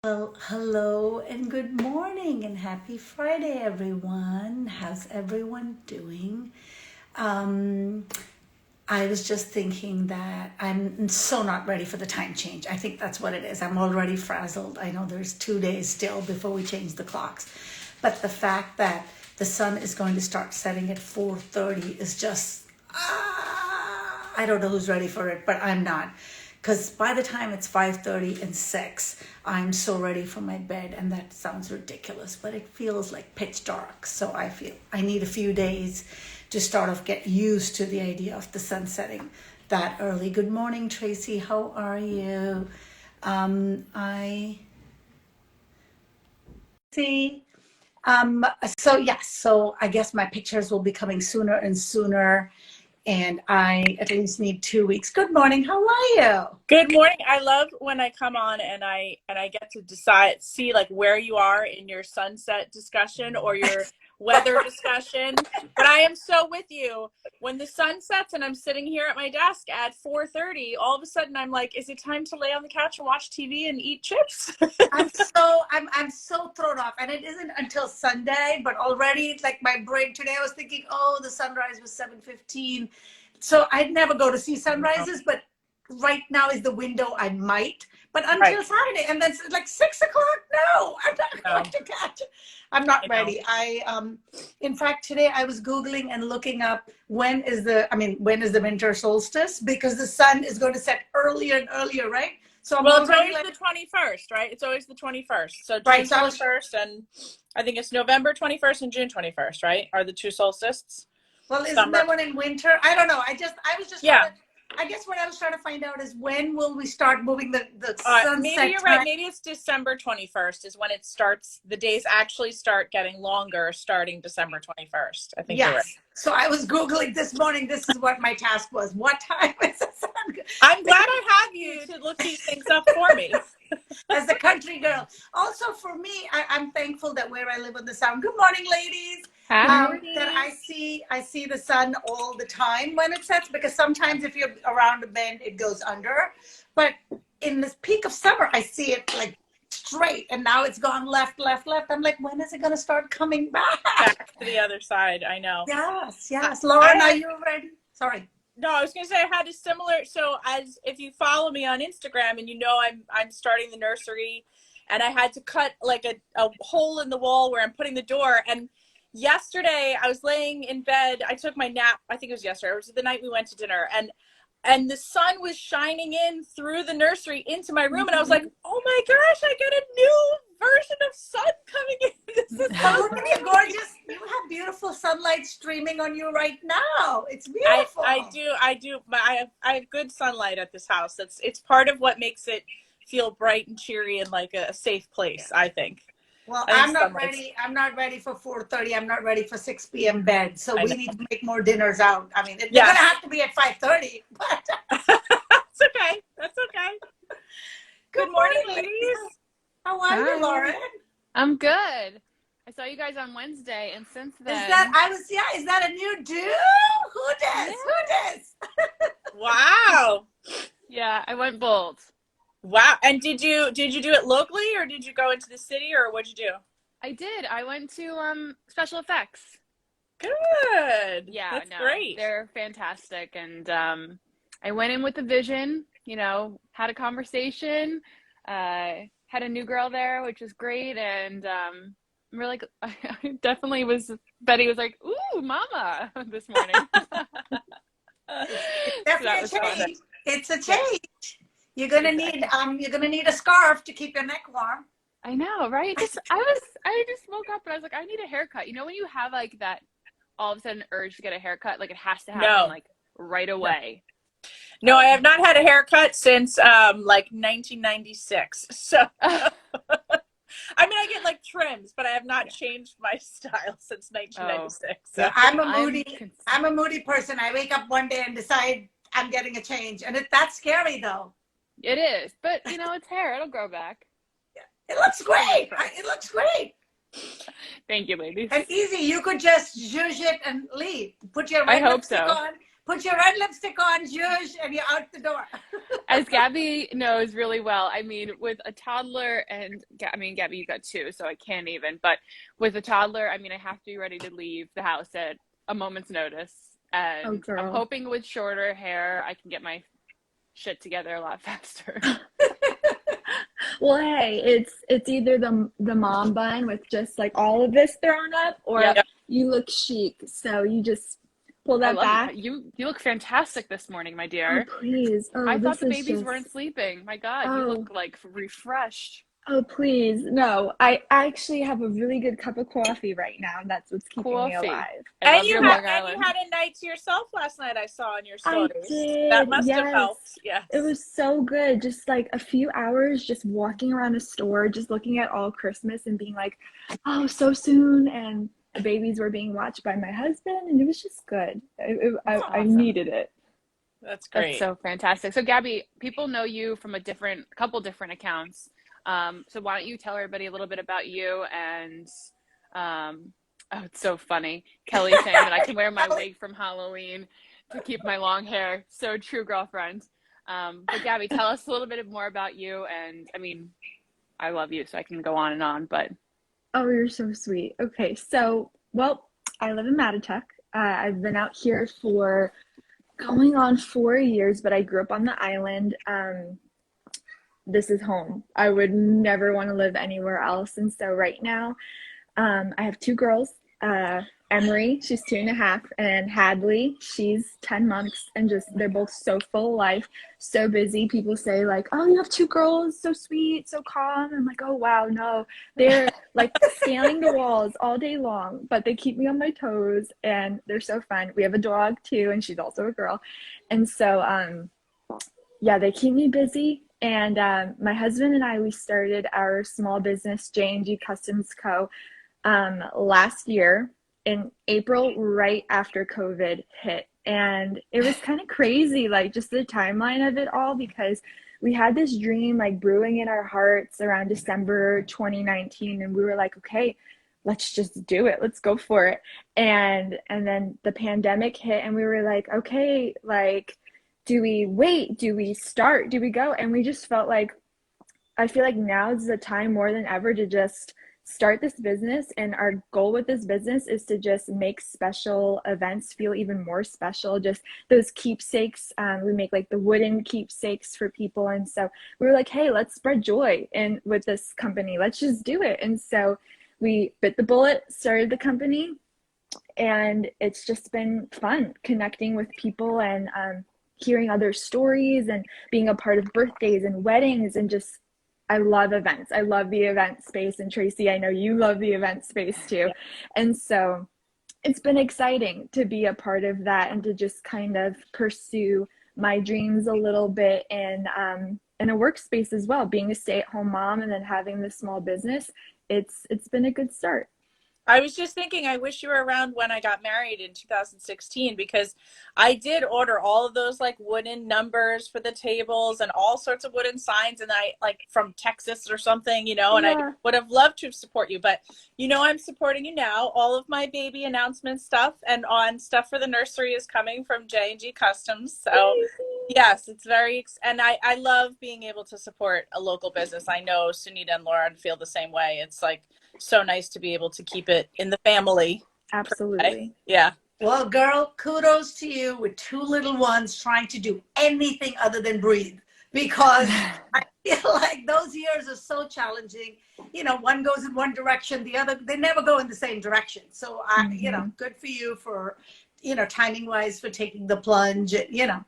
Well, hello and good morning and happy Friday, everyone. How's everyone doing? Um, I was just thinking that I'm so not ready for the time change. I think that's what it is. I'm already frazzled. I know there's 2 days still before we change the clocks. But the fact that the sun is going to start setting at 4:30 is just, I don't know who's ready for it, but I'm not. Because by the time it's 5:30 and 6, I'm so ready for my bed, and that sounds ridiculous, but it feels like pitch dark. So I feel I need a few days to start off get used to the idea of the sun setting that early. Good morning, Tracy. How are you? I see. So yes, so I guess my pictures will be coming sooner and sooner, and I at least need 2 weeks. Good morning. How are you? Good morning. I love when I come on and I get to see like where you are in your sunset discussion or your weather discussion. But I am so with you. When the sun sets and I'm sitting here at my desk at 4:30, all of a sudden I'm like, is it time to lay on the couch and watch TV and eat chips? I'm so thrown off, and it isn't until Sunday, but already like my brain today, I was thinking, oh, the sunrise was 7:15, so I'd never go to see sunrises, but right now is the window I might, but Right. until Saturday, and then it's like 6 o'clock. No, I'm not No, going to catch it. I'm not I know. ready. In fact, today I was Googling and looking up when is the winter solstice, because the sun is going to set earlier and earlier, right? So I'm Well, it's already always like, the 21st, right? It's always the 21st. So right. June So I was 21st and I think it's November 21st and June 21st, right? Are the two solstices. Well, isn't Summer. there one in winter? I don't know. I was just trying Yeah. to, I guess what I was trying to find out is when will we start moving the Maybe sunset you're right. time? Maybe it's December 21st is when it starts. The days actually start getting longer starting December 21st. I think you're right. Yes. So I was Googling this morning. This is what my task was. What time is the sun? I'm glad Because I have you to look these things up for me. as a country girl. Also, for me, I'm thankful that where I live in the sound. Good morning, ladies. Good Hi. That morning. I see the sun all the time when it sets, because sometimes if you're around a bend, it goes under. But in the peak of summer, I see it like straight, and now it's gone left, left, left. I'm like, when is it going to start coming back? Back to the other side. I know. Yes, I, yes. I Lauren, are had you ready? Sorry. no. I was going to say I had a similar. So as if you follow me on Instagram and you know I'm starting the nursery, and I had to cut like a hole in the wall where I'm putting the door. And yesterday I was laying in bed. I took my nap. I think it was yesterday. It was the night we went to dinner, and the sun was shining in through the nursery into my room, and I was like, oh my gosh, I got a new version of sun coming in. This is Well, so look at you, gorgeous. You have beautiful sunlight streaming on you right now. It's I beautiful. I do but I have good sunlight at this house. It's part of what makes it feel bright and cheery and like a safe place, I think. Well, I think I'm not sunlight's ready. I'm not ready for 4:30. I'm not ready for 6 p.m. bed. So I we know. need to make more dinners out. I mean, they're gonna Yes. have to be at 5:30. But That's okay. That's okay. good Good morning, morning, ladies. ladies. How are you, Hi. Lauren? I'm good. I saw you guys on Wednesday, and since Is then, that a new do? Who yeah, does? Who does? Wow. yeah, I went bold. Wow. And did you do it locally or did you go into the city or what'd you do? I did. I went to special effects. Good. Yeah, That's no, great. they're fantastic, and I went in with a vision. Had a conversation. Had a new girl there, which was great, and I'm really. I definitely was. Betty was like, "Ooh, mama," this morning. It's So that definitely a was fun. change. It's a Yeah, change. You're gonna need exactly. you're gonna need a scarf to keep your neck warm. I know, right? I just woke up and I was like, I need a haircut. You know, when you have like that all of a sudden urge to get a haircut, like it has to happen No. like right No. away. No, I have not had a haircut since like 1996. So I mean I get like trims, but I have not Yeah. changed my style since Oh, 1996. So Yeah, I'm a I'm moody, cons- I'm a moody person. I wake up one day and decide I'm getting a change, and that's scary though. it is, but it's hair. It'll grow back. It looks Fingers great. crossed. It looks great Thank you, ladies. and easy. You could just zhuzh it and leave. Put your I red hope lipstick so. on, put your red lipstick on, zhuzh, and you're out the door. As Gabby knows really well, I mean, with a toddler and I mean, Gabby, you got two, so I can't even, but with a toddler, I mean, I have to be ready to leave the house at a moment's notice. And girl. I'm hoping with shorter hair, I can get my shit together a lot faster. Well, hey, it's either the mom bun with just like all of this thrown up, or Yep. you look chic. So you just pull I that love back. it. You look fantastic this morning, my Oh, dear. please. Oh, I thought this the is babies just. weren't sleeping. My God, you Oh, look like refreshed. oh, please. No, I actually have a really good cup of coffee right now. And that's what's keeping me Coffee. alive. I love your Yeah. Long Island. had a night to yourself last night. I saw on your I stories. did. That must have Yes. helped. Yes. It was so good. Just like a few hours just walking around a store, just looking at all Christmas and being like, oh, so soon. And the babies were being watched by my husband, and it was just good. I Awesome. needed it. That's great. That's so fantastic. So Gabby, people know you from a couple different accounts. So why don't you tell everybody a little bit about you and oh, it's so funny. Kelly saying that I can wear my wig from Halloween to keep my long hair. So true, girlfriend. But Gabby, tell us a little bit more about you. And I mean, I love you, so I can go on and on, but Oh, you're so sweet. Okay, so, well, I live in Mattituck. I've been out here for going on 4 years, but I grew up on the island. This is home. I would never want to live anywhere else. And so right now, I have two girls. Emery, she's 2.5, and Hadley, she's 10 months, and just they're both so full of life, so busy. People say like, "Oh, you have two girls, so sweet, so calm." I'm like, "Oh wow, no, they're like scaling the walls all day long, but they keep me on my toes, and they're so fun." We have a dog too, and she's also a girl, and so yeah, they keep me busy. And my husband and I, we started our small business, J&G Customs Co. Last year in April, right after COVID hit. And it was kind of crazy, like just the timeline of it all, because we had this dream like brewing in our hearts around December 2019. And we were like, okay, let's just do it. Let's go for it. And then the pandemic hit, and we were like, okay, like, do we wait? Do we start? Do we go? And we just felt like, I feel like now is the time more than ever to just start this business. And our goal with this business is to just make special events feel even more special. Just those keepsakes. We make like the wooden keepsakes for people. And so we were like, hey, let's spread joy and with this company. Let's just do it. And so we bit the bullet, started the company, and it's just been fun connecting with people and hearing other stories and being a part of birthdays and weddings, and just I love events. I love the event space, and Tracy, I know you love the event space too. And so it's been exciting to be a part of that and to just kind of pursue my dreams a little bit in a workspace as well. Being a stay-at-home mom and then having this small business, it's been a good start. I was just thinking, I wish you were around when I got married in 2016, because I did order all of those like wooden numbers for the tables and all sorts of wooden signs, and I like from Texas or something, and I would have loved to support you, but I'm supporting you now. All of my baby announcement stuff and on stuff for the nursery is coming from J&G Customs. So yes, it's and I love being able to support a local business. I know Sunita and Lauren feel the same way. It's like so nice to be able to keep it in the family. Absolutely. Yeah. Well, girl, kudos to you with two little ones trying to do anything other than breathe, because I feel like those years are so challenging. One goes in one direction, the other, they never go in the same direction. So good for you for, timing wise, for taking the plunge.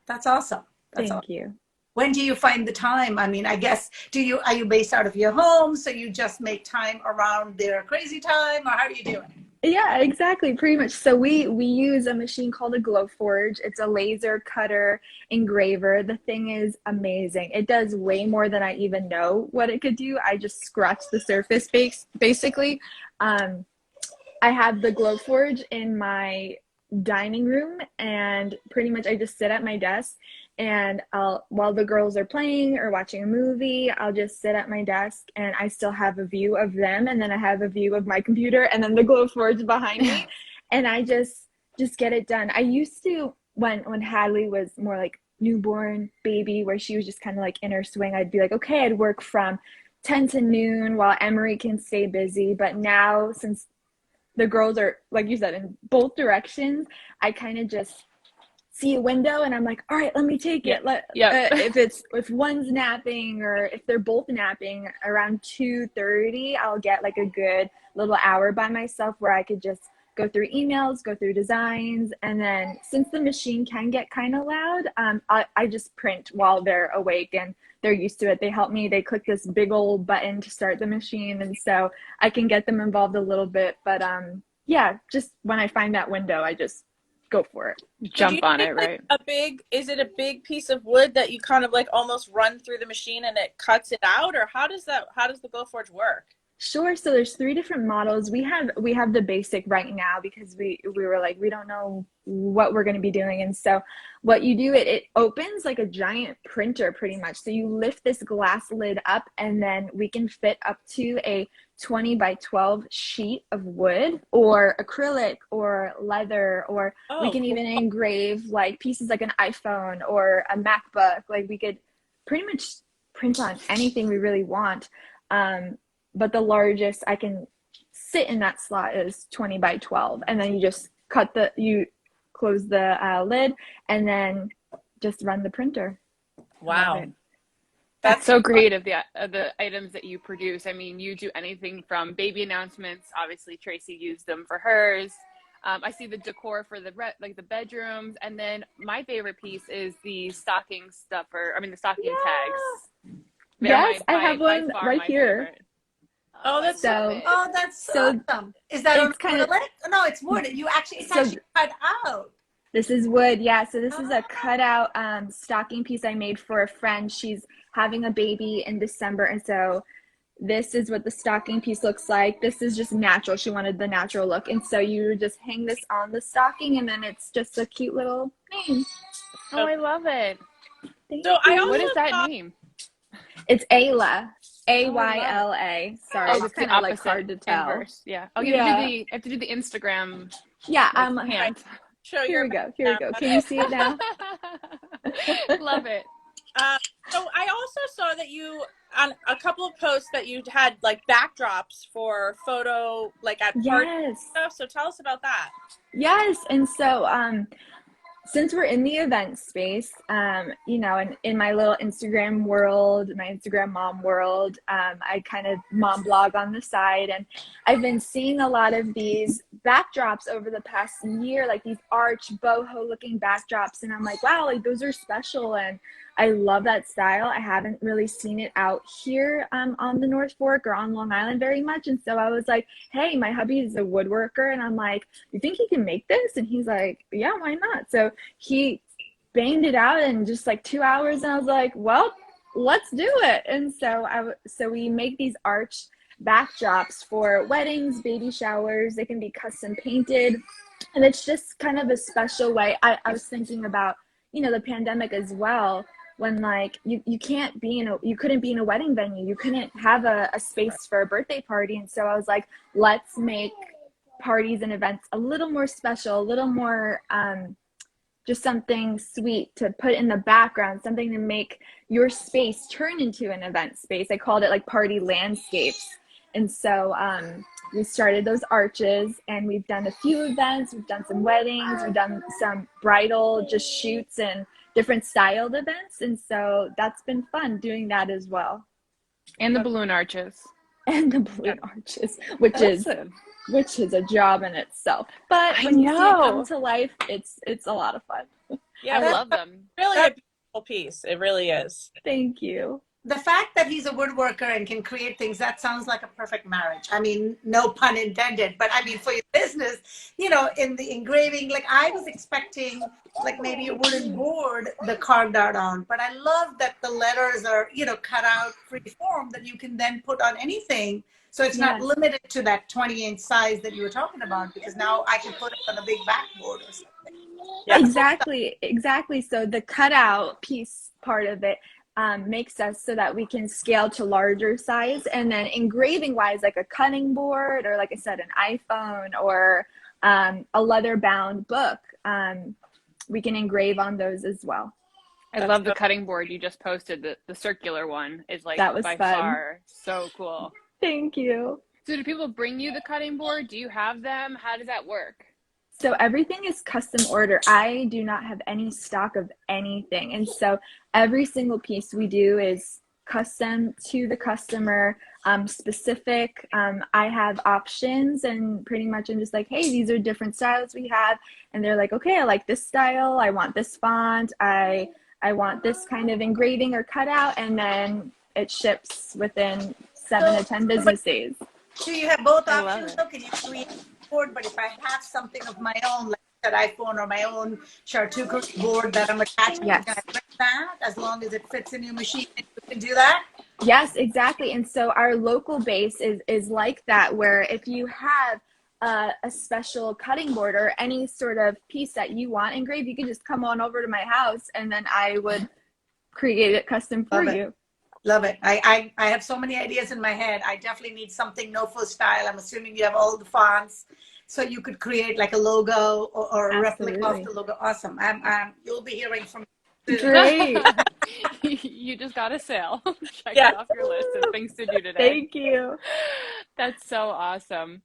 That's awesome. Thank you. When do you find the time? I mean, I guess, are you based out of your home? So you just make time around their crazy time, or how do you do it? Yeah, exactly. Pretty much. So we use a machine called a Glowforge. It's a laser cutter engraver. The thing is amazing. It does way more than I even know what it could do. I just scratch the surface basically. I have the Glowforge in my dining room, and pretty much I just sit at my desk, and while the girls are playing or watching a movie, I'll just sit at my desk, and I still have a view of them, and then I have a view of my computer, and then the Glowforge behind me, and I just get it done. I used to when Hadley was more like newborn baby, where she was just kind of like in her swing, I'd be like, okay, I'd work from 10 to noon while Emery can stay busy. But now, since the girls are, like you said, in both directions, I kind of just see a window and I'm like, all right, let me take it. If one's napping, or if they're both napping around 2:30, I'll get like a good little hour by myself where I could just go through emails, go through designs. And then since the machine can get kind of loud, I just print while they're awake, and they're used to it. They help me. They click this big old button to start the machine. And so I can get them involved a little bit. But yeah, just when I find that window, I just go for it. Jump on it, right? Is it a big piece of wood that you kind of like almost run through the machine and it cuts it out? Or how does the Glowforge work? Sure. So there's 3 different models. We have the basic right now because we were like, we don't know what we're going to be doing. And so what you do, it opens like a giant printer pretty much. So you lift this glass lid up, and then we can fit up to a 20 by 12 sheet of wood or acrylic or leather, or we can even engrave like pieces like an iPhone or a MacBook. Like we could pretty much print on anything we really want. But the largest I can sit in that slot is 20 by 12. And then you just you close the lid and then just run the printer. Wow. That's so great of the items that you produce. I mean, you do anything from baby announcements. Obviously, Tracy used them for hers. I see the decor for the bedrooms. And then my favorite piece is the stocking tags. Yes, I have one right here. Favorite. Oh, that's so awesome. Is that on acrylic? No, it's wood. It's actually cut out. This is wood, yeah. So this is a cutout stocking piece I made for a friend. She's having a baby in December, and so this is what the stocking piece looks like. This is just natural. She wanted the natural look, and so you just hang this on the stocking, and then it's just a cute little name. Oh, I love it. What is that name? It's Ayla. Ayla. Sorry, it's kind of like hard to tell. Inverse. Yeah. Oh, I have to do the Instagram. Yeah. Hand. Here we go. Can you see it now? Love it. So I also saw that you, on a couple of posts, that you had like backdrops for photo, like at parties and stuff. So tell us about that. Yes. And so, since we're in the event space, and in my little Instagram world, my Instagram mom world, I kind of mom blog on the side, and I've been seeing a lot of these backdrops over the past year, like these arch boho looking backdrops. And I'm like, wow, like those are special. And I love that style. I haven't really seen it out here on the North Fork or on Long Island very much. And so I was like, hey, my hubby is a woodworker. And I'm like, you think he can make this? And he's like, yeah, why not? So he banged it out in just like 2 hours. And I was like, well, let's do it. And so we make these arch backdrops for weddings, baby showers. They can be custom painted. And it's just kind of a special way. I was thinking about, the pandemic as well, when like you couldn't be in a wedding venue, you couldn't have a space for a birthday party. And so I was like, let's make parties and events a little more special, a little more just something sweet to put in the background, something to make your space turn into an event space. I called it like party landscapes. And so we started those arches, and we've done a few events. We've done some weddings. We've done some bridal just shoots and different styled events. And so that's been fun doing that as well. And the balloon arches. And the balloon arches, which is a job in itself. But when you see it come to life, it's a lot of fun. Yeah, I love them. Really a beautiful piece. It really is. Thank you. The fact that he's a woodworker and can create things, that sounds like a perfect marriage. I mean, no pun intended, but I mean, for your business, in the engraving, like I was expecting like maybe a wooden board that carved out on, but I love that the letters are, cut out free form that you can then put on anything. So it's not limited to that 20-inch size that you were talking about, because now I can put it on a big backboard or something. Yeah. Exactly. So the cutout piece part of it makes us so that we can scale to larger size. And then engraving wise, like a cutting board, or like I said, an iPhone, or a leather bound book. we can engrave on those as well. I love the cutting board you just posted. The circular one is like That was by fun. far so cool. Thank you. So do people bring you the cutting board? Do you have them? How does that work? So everything is custom order. I do not have any stock of anything. And so every single piece we do is custom to the customer, specific. I have options, and pretty much I'm just like, hey, these are different styles we have. And they're like, okay, I like this style. I want this font. I want this kind of engraving or cutout. And then it ships within 7 to 10 business days. So you have both I love options. it. So can you create a board? But if I have something of my own, like that iPhone or my own charcuterie board that I'm attaching, Yes. can I print that as long as it fits in your machine? You can do that. Yes, exactly. And so our local base is like that, where if you have a special cutting board or any sort of piece that you want engraved, you can just come on over to my house and then I would create it custom for you. Love it. I have so many ideas in my head. I definitely need something no-fuss style. I'm assuming you have all the fonts, so you could create like a logo or a replica of the logo. Awesome. You'll be hearing from me. Great. You just got a sale. Check it off your list of things to do today. Thank you. That's so awesome.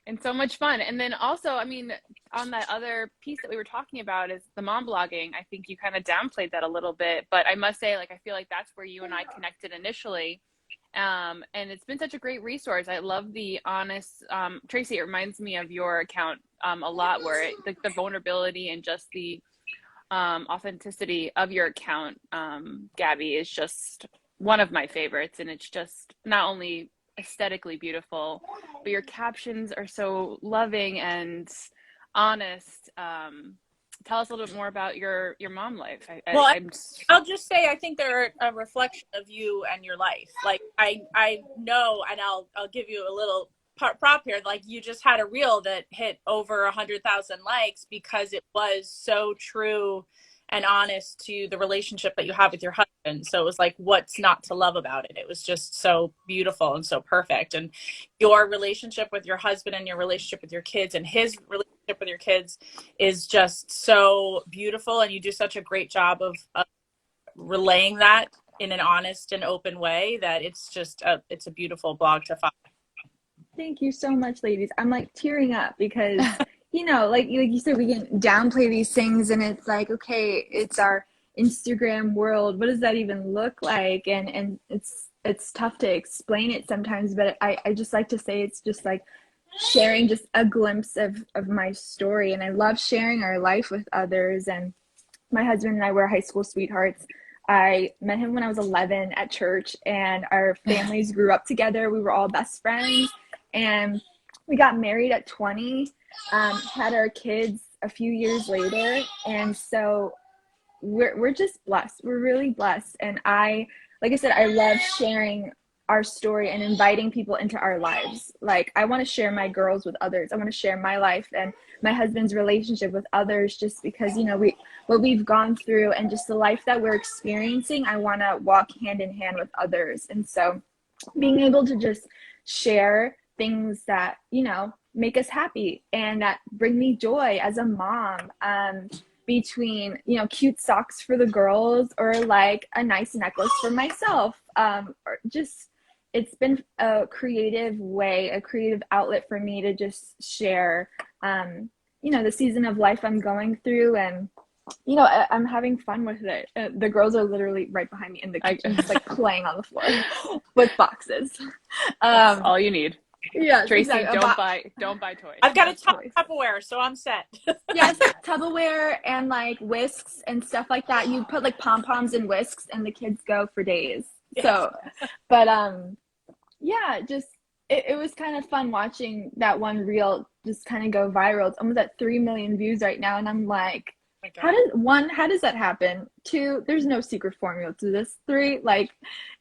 And so much fun. And then also, I mean, on that other piece that we were talking about is the mom blogging. I think you kind of downplayed that a little bit, but I must say, like, I feel like that's where you and I connected initially. And it's been such a great resource. I love the honest, Tracy, it reminds me of your account a lot, where the vulnerability and just the authenticity of your account, Gabby, is just one of my favorites. And it's just not only aesthetically beautiful, but your captions are so loving and honest. Tell us a little bit more about your mom life. I'll just say I think they're a reflection of you and your life. Like I know, and I'll give you a little prop here. Like, you just had a reel that hit over 100,000 likes because it was so true and honest to the relationship that you have with your husband. So it was like, what's not to love about it? It was just so beautiful and so perfect. And your relationship with your husband and your relationship with your kids and his relationship with your kids is just so beautiful. And you do such a great job of relaying that in an honest and open way that it's just it's a beautiful blog to follow. Thank you so much, ladies. I'm like tearing up because you know, like you said, we can downplay these things, and it's like, okay, it's our Instagram world. What does that even look like? And it's tough to explain it sometimes, but I just like to say it's just like sharing just a glimpse of my story. And I love sharing our life with others. And my husband and I were high school sweethearts. I met him when I was 11 at church, and our families grew up together. We were all best friends, and we got married at 20. Had our kids a few years later, and so we're just blessed. We're really blessed. And like I said, I love sharing our story and inviting people into our lives. Like, I want to share my girls with others. I want to share my life and my husband's relationship with others, just because, you know, what we've gone through and just the life that we're experiencing, I want to walk hand in hand with others. And so being able to just share things that, you know, make us happy and that bring me joy as a mom, between, you know, cute socks for the girls or like a nice necklace for myself, or just, it's been a creative way, a creative outlet for me to just share, you know, the season of life I'm going through. And, you know, I'm having fun with it. The girls are literally right behind me in the kitchen, just like playing on the floor with boxes. That's all you need. Yeah, Tracy, exactly. don't buy toys. I've got a Tupperware, so I'm set. Yes, Tupperware and like whisks and stuff like that. You put like pom-poms and whisks and the kids go for days. Yes. So, but yeah, just it was kind of fun watching that one reel just kind of go viral. It's almost at 3 million views right now, and I'm like, how does that happen? 2, there's no secret formula to this. 3, like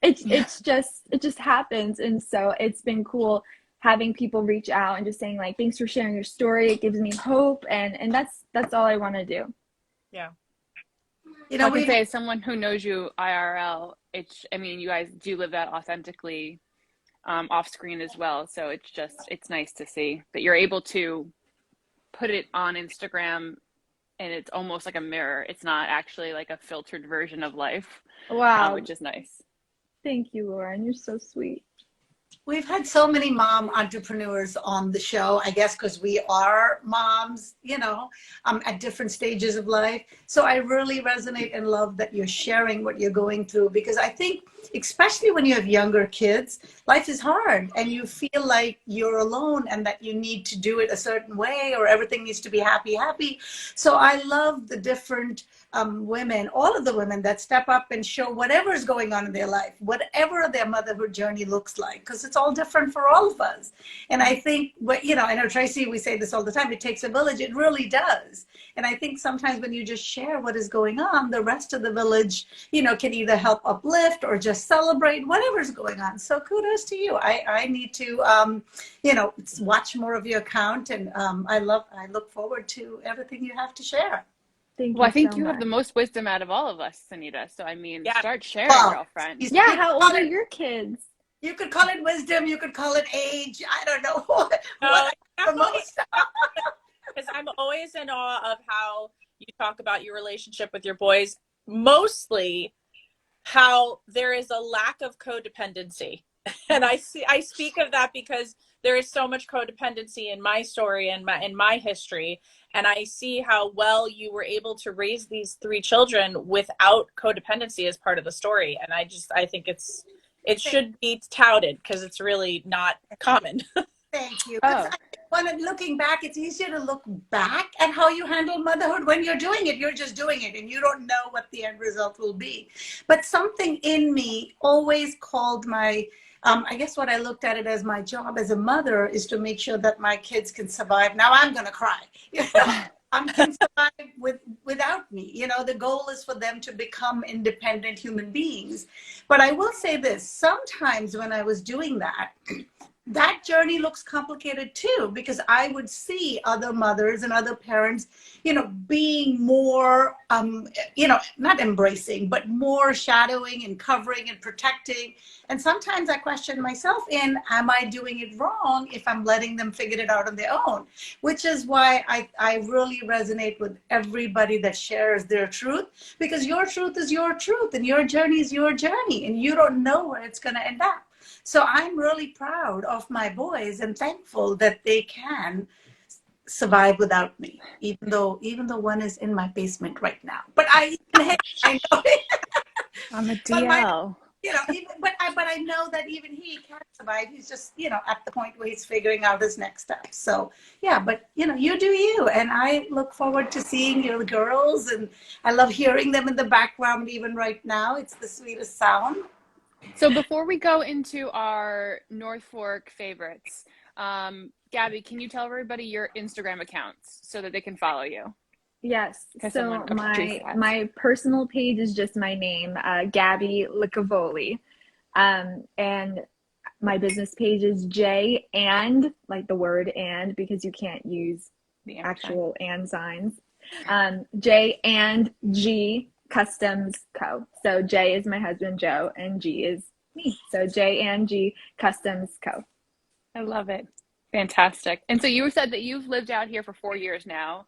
it just happens. And so it's been cool having people reach out and just saying like, thanks for sharing your story. It gives me hope. And that's all I want to do. Yeah. You know, I can say, as someone who knows you IRL, I mean, you guys do live that authentically, off screen as well. So it's nice to see that you're able to put it on Instagram and it's almost like a mirror. It's not actually like a filtered version of life, Wow. which is nice. Thank you, Lauren. You're so sweet. We've had so many mom entrepreneurs on the show, I guess, because we are moms, at different stages of life. So I really resonate and love that you're sharing what you're going through, because I think, especially when you have younger kids, life is hard and you feel like you're alone and that you need to do it a certain way or everything needs to be happy, happy. So I love the different women, all of the women that step up and show whatever is going on in their life, whatever their motherhood journey looks like, because it's all different for all of us. And I think, I know, Tracy, we say this all the time, it takes a village. It really does. And I think sometimes when you just share what is going on, the rest of the village, can either help uplift or just celebrate whatever's going on. So kudos to you. I need to, watch more of your account. And I look forward to everything you have to share. Well, I think you have the most wisdom out of all of us, Sunita. So, I mean, start sharing, girlfriend. Yeah, how old are your kids? You could call it wisdom. You could call it age. I don't know what the most. Because I'm always in awe of how you talk about your relationship with your boys. Mostly how there is a lack of codependency. And I speak of that because there is so much codependency in my story and in my history. And I see how well you were able to raise these 3 children without codependency as part of the story. And I think it should be touted because it's really not common. Thank you. Looking back, it's easier to look back at how you handle motherhood. When you're doing it, you're just doing it and you don't know what the end result will be. But something in me always called I guess what I looked at it as my job as a mother is to make sure that my kids can survive. Now I'm going to cry. Can survive without me. The goal is for them to become independent human beings. But I will say this, sometimes when I was doing that, that journey looks complicated too, because I would see other mothers and other parents, being more, not embracing, but more shadowing and covering and protecting. And sometimes I question myself am I doing it wrong if I'm letting them figure it out on their own? Which is why I really resonate with everybody that shares their truth, because your truth is your truth and your journey is your journey and you don't know where it's going to end up. So I'm really proud of my boys and thankful that they can survive without me, even though one is in my basement right now. But I know I'm a DL. But I know that even he can survive. He's just, at the point where he's figuring out his next step. So yeah, but you do you, and I look forward to seeing your girls, and I love hearing them in the background even right now. It's the sweetest sound. So before we go into our North Fork favorites, Gabby, can you tell everybody your Instagram accounts so that they can follow you? Yes. So my personal page is just my name, Gabby Licavoli. And my business page is J and, like the word and, because you can't use the actual and signs. J&G Customs Co. So J is my husband, Joe, and G is me. So J&G Customs Co. I love it. Fantastic. And so you said that you've lived out here for 4 years now,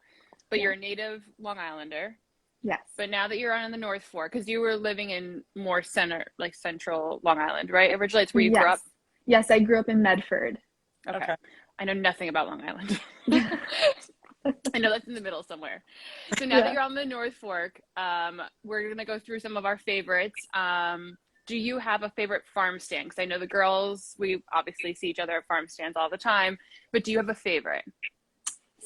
but you're a native Long Islander. Yes. But now that you're on the North Fork, because you were living in more central Long Island, right? Originally, it's where you grew up? Yes, I grew up in Medford. Okay. I know nothing about Long Island. I know that's in the middle somewhere. So now that you're on the North Fork, we're going to go through some of our favorites. Do you have a favorite farm stand? Because I know the girls, we obviously see each other at farm stands all the time, but do you have a favorite?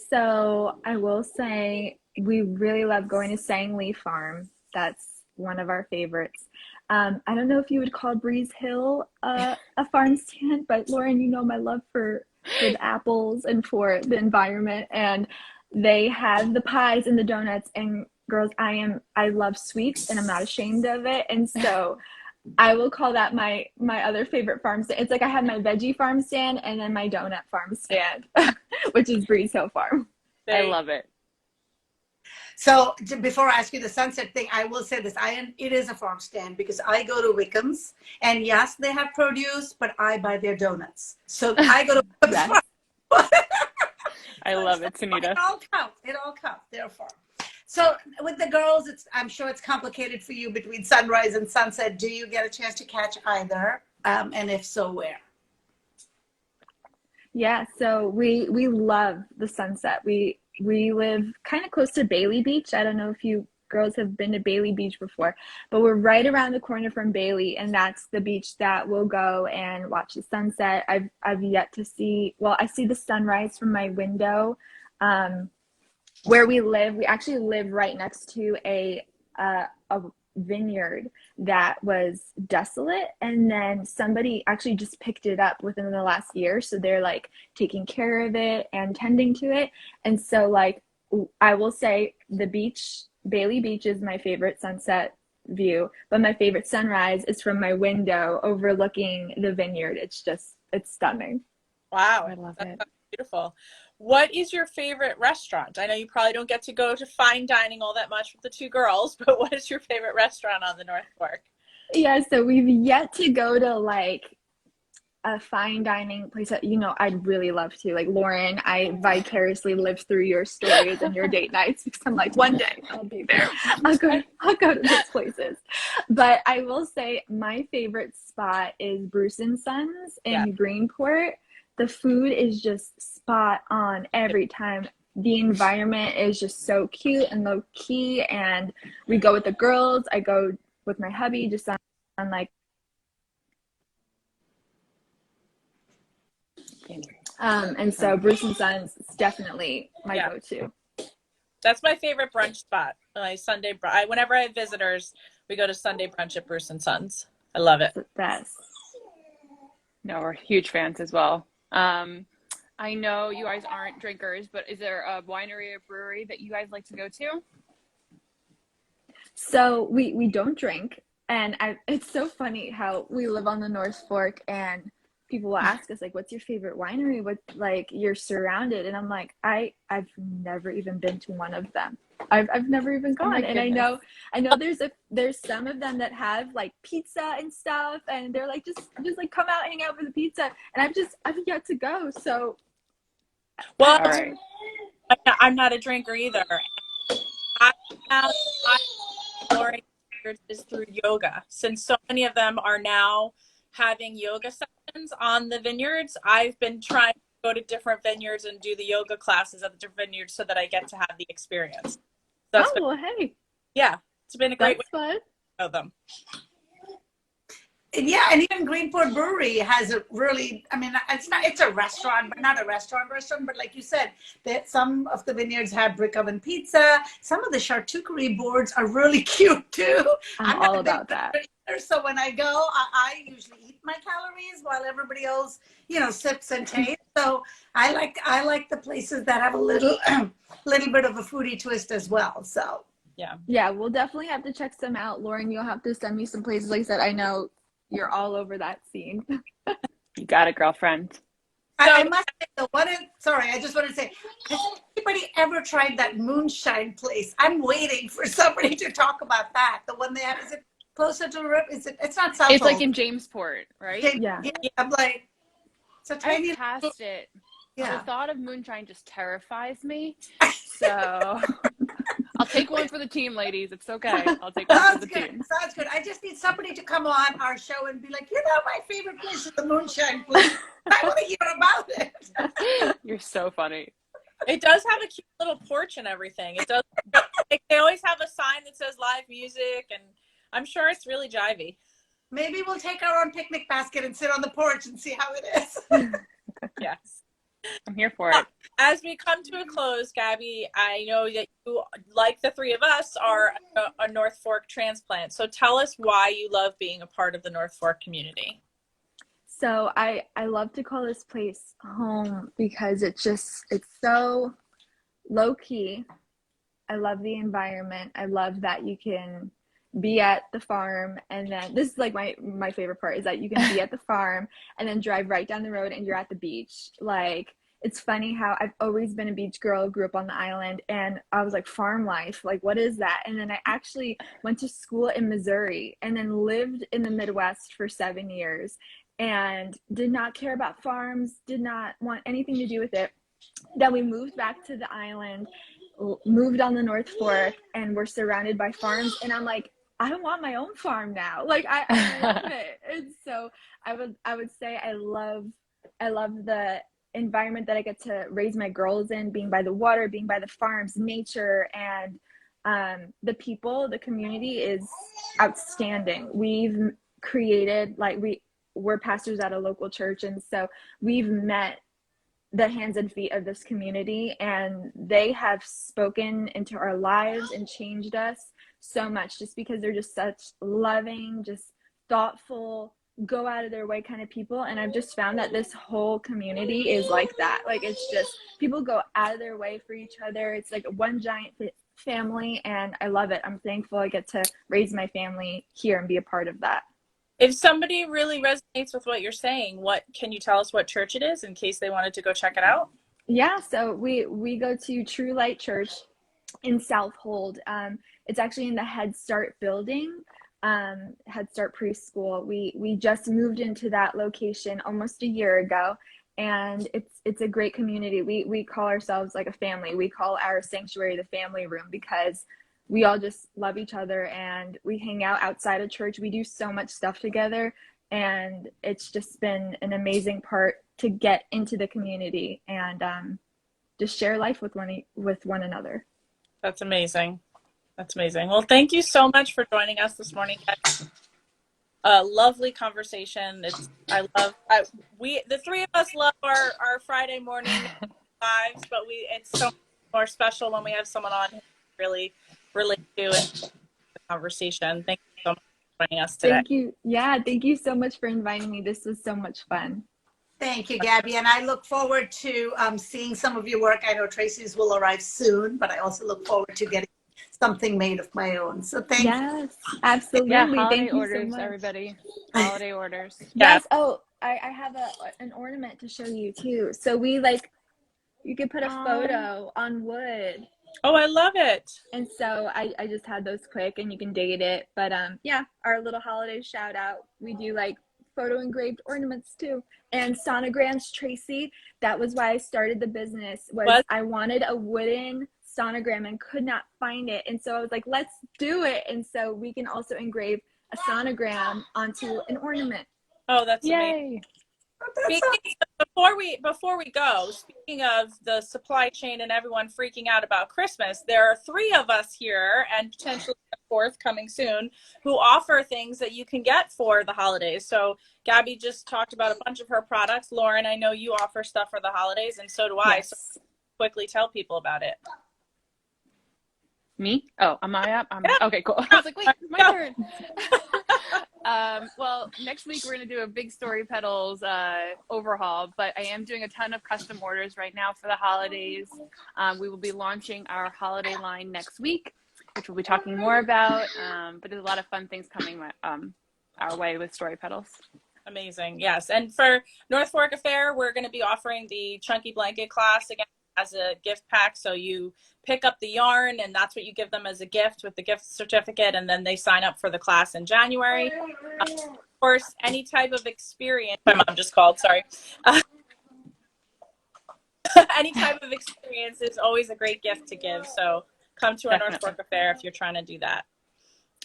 So I will say we really love going to Sangley Farm. That's one of our favorites. I don't know if you would call Breeze Hill a farm stand, but Lauren, my love for the apples and for the environment, and they have the pies and the donuts, and girls, I love sweets and I'm not ashamed of it, and so I will call that my other favorite farm stand. It's like I have my veggie farm stand and then my donut farm stand, which is Breeze Hill Farm. I love it. So before I ask you the sunset thing, I will say this. It is a farm stand because I go to Wickham's, and yes, they have produce, but I buy their donuts. So I go to Wickham's. I love it, Sunita. It all counts. They're a farm. So with the girls, I'm sure it's complicated for you between sunrise and sunset. Do you get a chance to catch either? And if so, where? Yeah, so we love the sunset. We live kind of close to Bailey Beach. I don't know if you girls have been to Bailey Beach before, but we're right around the corner from Bailey, and that's the beach that we'll go and watch the sunset. I've yet to see, well, I see the sunrise from my window. Where we live, we actually live right next to a vineyard that was desolate, and then somebody actually just picked it up within the last year, so they're like taking care of it and tending to it. And so like I will say the beach, Bailey Beach, is my favorite sunset view, but my favorite sunrise is from my window overlooking the vineyard. It's stunning. Wow, I love that it. sounds beautiful. What is your favorite restaurant? I know you probably don't get to go to fine dining all that much with the two girls, but what is your favorite restaurant on the North Fork? Yeah, so we've yet to go to like a fine dining place that, I'd really love to. Like Lauren, I vicariously live through your stories and your date nights because I'm like, one day I'll be there. I'll go to those places. But I will say my favorite spot is Bruce and Sons in Greenport. The food is just spot on every time. The environment is just so cute and low key, and we go with the girls. I go with my hubby just on like and so Bruce and Sons is definitely my go-to. That's my favorite brunch spot. Sunday whenever I have visitors, we go to Sunday brunch at Bruce and Sons. I love it. It's the best. No, we're huge fans as well. I know you guys aren't drinkers, but is there a winery or brewery that you guys like to go to? So we don't drink, and it's so funny how we live on the North Fork, and people will ask us like, "What's your favorite winery?" What, like, you're surrounded, and I'm like, I've never even been to one of them. I've never even gone, and I know there's some of them that have like pizza and stuff, and they're like just like come out, hang out for the pizza, and I've yet to go. So, well, all right. I'm not a drinker either. I found exploring is through yoga, since so many of them are now having yoga sessions on the vineyards. I've been trying to go to different vineyards and do the yoga classes at the different vineyards so that I get to have the experience. So hey, yeah, it's been a great that's fun. way to know them. Yeah, and even Greenport Brewery has a really, it's a restaurant, but not a restaurant, but like you said, that some of the vineyards have brick oven pizza. Some of the charcuterie boards are really cute too. I'm all about that. Either, so when I go, I usually eat my calories while everybody else, sips and tastes. So I like the places that have a little bit of a foodie twist as well. So yeah, we'll definitely have to check some out. Lauren, you'll have to send me some places. Like I said, I know you're all over that scene. You got it, girlfriend. I must say, I just want to say, has anybody ever tried that moonshine place? I'm waiting for somebody to talk about that. The one they have, is it closer to the river? It's not South. It's like in Jamesport, right? Yeah. I'm like, it's a tiny. I've passed it. Yeah. The thought of moonshine just terrifies me. So I'll take one for the team, ladies. It's okay. I'll take one for the team. Sounds good. I just need somebody to come on our show and be like, my favorite place is the moonshine place. I want to hear about it. You're so funny. It does have a cute little porch and everything. It does. They always have a sign that says live music, and I'm sure it's really jivey. Maybe we'll take our own picnic basket and sit on the porch and see how it is. Yes. I'm here for it. As we come to a close, Gabby, I know that you, like the three of us, are a North Fork transplant. So tell us why you love being a part of the North Fork community. So I love to call this place home because it's so low key. I love the environment. I love that you can be at the farm, and then this is like my favorite part is that you can be at the farm and then drive right down the road and you're at the beach. Like, it's funny how I've always been a beach girl, grew up on the island, and I was like, farm life, like, what is that? And then I actually went to school in Missouri and then lived in the Midwest for 7 years and did not care about farms, did not want anything to do with it. Then we moved back to the island, moved on the North Fork and we're surrounded by farms. And I'm like, I don't want my own farm now. Like I love it. And so I would say I love the environment that I get to raise my girls in, being by the water, being by the farms, nature, and the people, the community is outstanding. We've created, like, we're pastors at a local church, and so we've met the hands and feet of this community, and they have spoken into our lives and changed us so much, just because they're just such loving, just thoughtful, go out of their way kind of people. And I've just found that this whole community is like that. Like, it's just people go out of their way for each other. It's like one giant family, and I love it. I'm thankful I get to raise my family here and be a part of that. If somebody really resonates with what you're saying, what can you tell us what church it is in case they wanted to go check it out? Yeah, so we go to True Light Church in Southold. It's actually in the Head Start building, Head Start preschool. We just moved into that location almost a year ago, and it's a great community. We call ourselves like a family. We call our sanctuary the family room, because we all just love each other, and we hang out outside of church. We do so much stuff together, and it's just been an amazing part to get into the community and just share life with one another. That's amazing. That's amazing. Well, thank you so much for joining us this morning, guys. A lovely conversation. The three of us love our Friday morning lives, but it's so much more special when we have someone on who really relate to and the conversation. Thank you so much for joining us today. Thank you. Yeah, thank you so much for inviting me. This was so much fun. Thank you, Gabby. And I look forward to seeing some of your work. I know Tracy's will arrive soon, but I also look forward to getting something made of my own. So thank you. Yes, absolutely. Yeah, holiday thank you orders, so much. everybody. Holiday orders. Yes. Oh, I have an ornament to show you too. So you could put a photo on wood. Oh, I love it. And so I just had those quick, and you can date it. But yeah, our little holiday shout out. We do like photo engraved ornaments too. And sonograms, Tracy, that was why I started the business. I wanted a wooden sonogram and could not find it. And so I was like, let's do it. And so we can also engrave a sonogram onto an ornament. Oh, that's Yay. amazing. Before we go, speaking of the supply chain and everyone freaking out about Christmas, there are three of us here, and potentially a fourth coming soon, who offer things that you can get for the holidays. So Gabby just talked about a bunch of her products. Lauren, I know you offer stuff for the holidays, and so do I. Yes. So quickly tell people about it. Me? Oh, am I up? Okay, cool. I was like, wait, my turn. Well, next week we're going to do a big Story Petals overhaul, but I am doing a ton of custom orders right now for the holidays. We will be launching our holiday line next week, which we'll be talking more about, but there's a lot of fun things coming our way with Story Petals. Amazing. Yes. And for North Fork Affair, we're going to be offering the Chunky Blanket class again as a gift pack. So you pick up the yarn, and that's what you give them as a gift with the gift certificate, and then they sign up for the class in January. Of course, any type of experience, my mom just called, sorry. Any type of experience is always a great gift to give. So come to our North Fork Affair if you're trying to do that.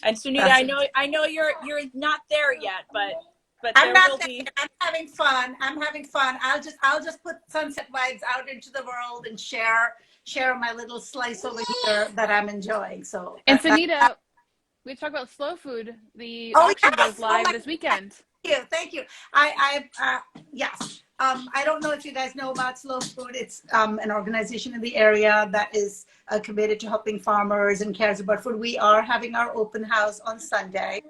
And Sunita, I know you're not there yet, but I'm there not will there. be. I'm having fun. I'll just put sunset vibes out into the world and share my little slice over here that I'm enjoying. So And Sunita, we talk about slow food. The auction goes live this weekend. Thank you. Yes. I don't know if you guys know about Slow Food. It's an organization in the area that is committed to helping farmers and cares about food. We are having our open house on Sunday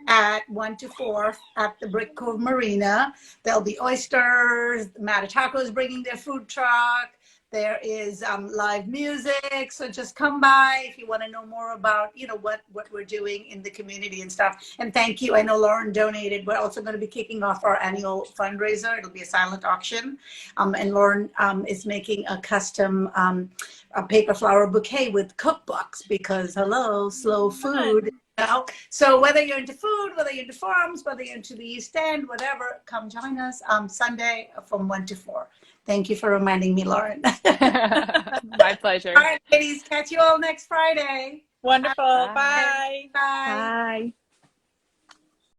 at 1 to 4 at the Brick Cove Marina. There'll be oysters. Matataco is bringing their food truck. There is live music. So just come by if you want to know more about, what we're doing in the community and stuff. And thank you. I know Lauren donated. We're also going to be kicking off our annual fundraiser. It'll be a silent auction. And Lauren is making a custom a paper flower bouquet with cookbooks because, hello, slow food know? So whether you're into food, whether you're into farms, whether you're into the East End, whatever, come join us Sunday from 1 to 4. Thank you for reminding me, Lauren. My pleasure. All right, ladies, catch you all next Friday. Wonderful. Bye. Bye. Bye. Bye.